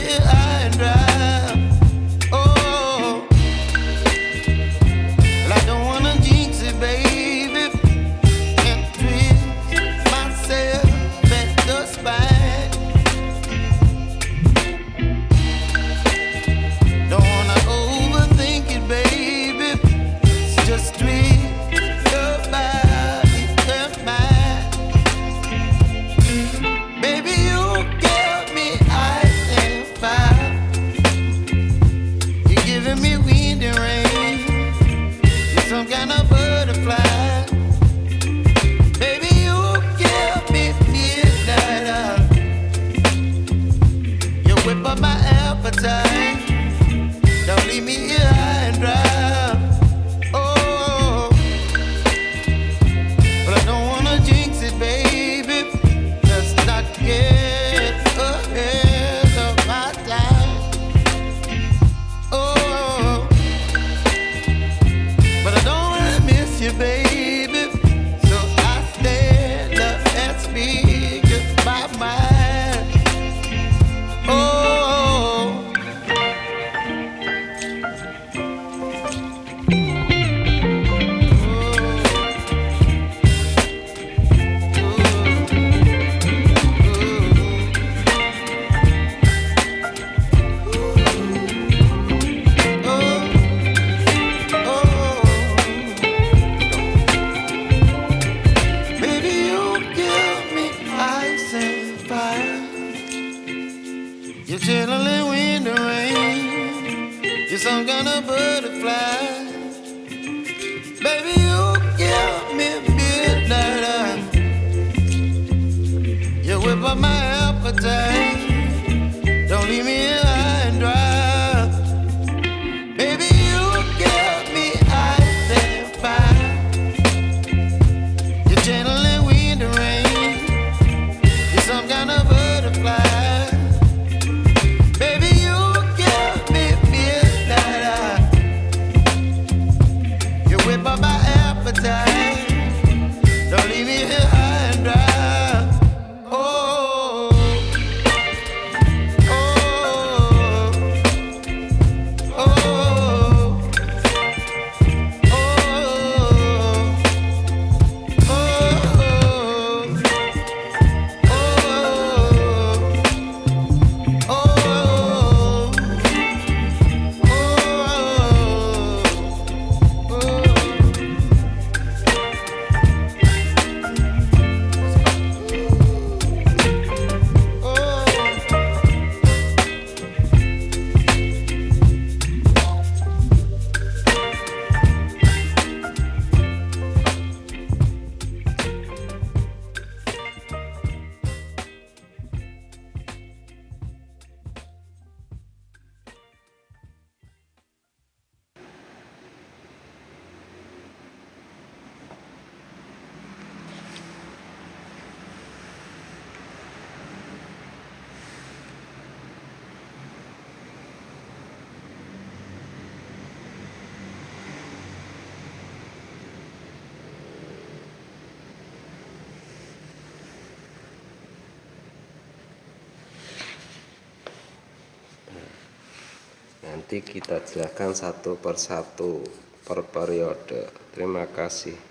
here high and dry. Oh, well, I don't wanna jinx it, baby, and twist myself at the spine. Don't wanna overthink it, baby. It's just twist your body and mine. Baby, you give me ice and fire. You're giving me wind and rain. You're some kind of butterfly. Baby, you give me midnight. You whip up my appetite. Don't leave me here high and dry. Oh, but I don't wanna jinx it, baby. Let's not get ahead of my time. Oh, but I don't wanna miss you, baby. So I stand up and speak just my mind. Oh. Baby, you give me ice and fire. You're channeling wind and rain. You're some kind of butterfly. Baby, you give me midnight. You whip up my appetite. Don't leave me here high and dry. Baby, you give me ice and fire. You're channeling wind and rain. You're some kind of butterfly. Baby, you give me midnight. You whip up my appetite. Don't leave me here high and dry. Oh, oh, oh, oh, Nanti kita jelaskan satu persatu per periode. Terima kasih.